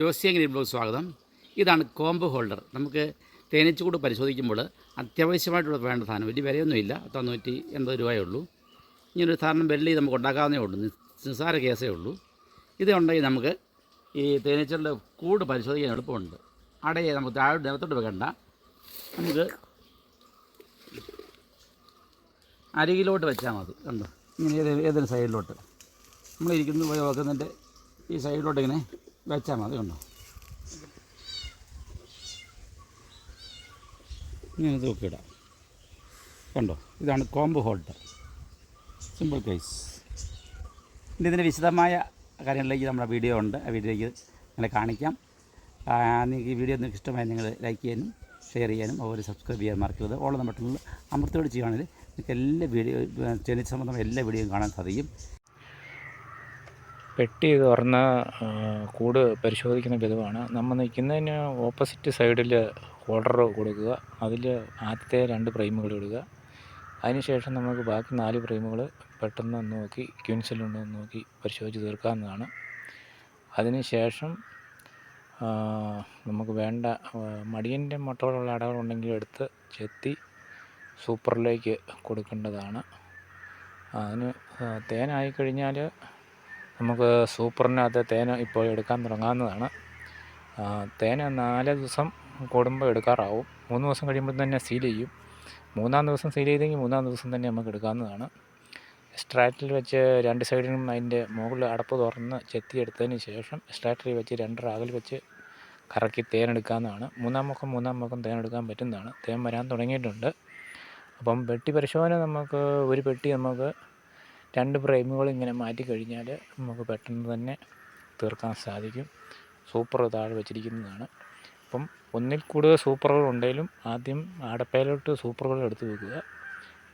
Josiah green blog സ്വാഗതം. ഇതാണ് combo holder. നമുക്ക് തേനീച്ചക്കൂട് പരിശോധിക്കുമ്പോൾ അത്യാവശ്യമായിട്ടുള്ള വേണ്ട സാധനം. വലിയ വിലയൊന്നുമില്ല, 980 രൂപയേ ഉള്ളൂ. ഇങ്ങനൊരു സാധനം വെള്ളി നമുക്ക് ഉണ്ടാക്കാവുന്നേ ഉള്ളൂ, നിസ്സാര കേസേ ഉള്ളൂ. ഇത് ഉണ്ടെങ്കിൽ നമുക്ക് ഈ തേനീച്ചകളുടെ കൂട് പരിശോധിക്കാൻ എളുപ്പമുണ്ട്. അടയെ നമുക്ക് താഴെ നിലത്തോട്ട് വെക്കണ്ട, നമുക്ക് അരികിലോട്ട് വെച്ചാൽ മതി. കണ്ടോ, ഇങ്ങനെ ഏതൊരു സൈഡിലോട്ട് നമ്മളിരിക്കുന്നത് പോയി വെക്കുന്നതിൻ്റെ ഈ സൈഡിലോട്ട് ഇങ്ങനെ വെച്ചാൽ മതി. കണ്ടോ, ഇങ്ങനെ തൂക്കിയിടാം. കണ്ടോ, ഇതാണ് കോംബോ ഹോൾഡർ, സിമ്പിൾ കേസ്. ഇതിൻ്റെ വിശദമായ കാര്യങ്ങളിലേക്ക് നമ്മുടെ വീഡിയോ ഉണ്ട്, ആ വീഡിയോയ്ക്ക് നിങ്ങളെ കാണിക്കാം. നിങ്ങൾക്ക് ഈ വീഡിയോ നിങ്ങൾക്ക് ഇഷ്ടമായി നിങ്ങൾ ലൈക്ക് ചെയ്യാനും ഷെയർ ചെയ്യാനും അതുപോലെ സബ്സ്ക്രൈബ് ചെയ്യാൻ മറക്കരുത്. ഓളം മറ്റുള്ള അമൃത്തോട് ചെയ്യുകയാണെങ്കിൽ നിങ്ങൾക്ക് എല്ലാ വീഡിയോ തേനീച്ച സംബന്ധമായ എല്ലാ വീഡിയോയും കാണാൻ സാധിക്കും. പെട്ടി തുറന്ന കൂട് പരിശോധിക്കുന്ന വിധമാണ്. നമ്മൾ നിൽക്കുന്നതിന് ഓപ്പോസിറ്റ് സൈഡിൽ ഹോൾഡർ കൊടുക്കുക, അതിൽ ആദ്യത്തെ 2 പ്രൈമുകൾ ഇടുക. അതിനുശേഷം നമുക്ക് ബാക്കി 4 പ്രൈമുകൾ പെട്ടെന്ന് നോക്കി ക്യൂൻസിലുണ്ടോ എന്ന് നോക്കി പരിശോധിച്ച് തീർക്കാവുന്നതാണ്. അതിനുശേഷം നമുക്ക് വേണ്ട മടിയൻ്റെ മുട്ടകളുള്ള അടകളുണ്ടെങ്കിൽ എടുത്ത് ചെത്തി സൂപ്പറിലേക്ക് കൊടുക്കേണ്ടതാണ്. അതിന് തേനായി കഴിഞ്ഞാൽ നമുക്ക് സൂപ്പറിനകത്ത് തേൻ ഇപ്പോൾ എടുക്കാൻ തുടങ്ങാവുന്നതാണ്. തേൻ 4 ദിവസം കൂടുമ്പോൾ എടുക്കാറാവും. 3 ദിവസം കഴിയുമ്പോൾ തന്നെ സീൽ ചെയ്യും. 3-ാം ദിവസം സീൽ ചെയ്തെങ്കിൽ 3-ാം ദിവസം തന്നെ നമുക്ക് എടുക്കാവുന്നതാണ്. എക്സ്ട്രാക്റ്റിൽ വെച്ച് 2 സൈഡിലും അതിൻ്റെ മുകളിൽ അടപ്പ് തുറന്ന് ചെത്തിയെടുത്തതിന് ശേഷം എക്സ്ട്രാക്ടറിൽ വെച്ച് 2 റാഗിൽ വെച്ച് കറക്കി തേൻ എടുക്കാവുന്നതാണ്. 3-ാം മുഖം തേൻ എടുക്കാൻ പറ്റുന്നതാണ്. തേൻ വരാൻ തുടങ്ങിയിട്ടുണ്ട്. അപ്പം പെട്ടി പരിശോധന നമുക്ക് ഒരു പെട്ടി നമുക്ക് 2 പ്രൈമുകൾ ഇങ്ങനെ മാറ്റി കഴിഞ്ഞാൽ നമുക്ക് പെട്ടെന്ന് തന്നെ തീർക്കാൻ സാധിക്കും. സൂപ്പർ താഴെ വെച്ചിരിക്കുന്നതാണ്. അപ്പം ഒന്നിൽ കൂടുതൽ സൂപ്പറുകൾ ഉണ്ടെങ്കിലും ആദ്യം അടപ്പയിലോട്ട് സൂപ്പറുകൾ എടുത്ത് വെക്കുക.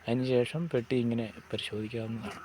അതിന് ശേഷം പെട്ടി ഇങ്ങനെ പരിശോധിക്കാവുന്നതാണ്.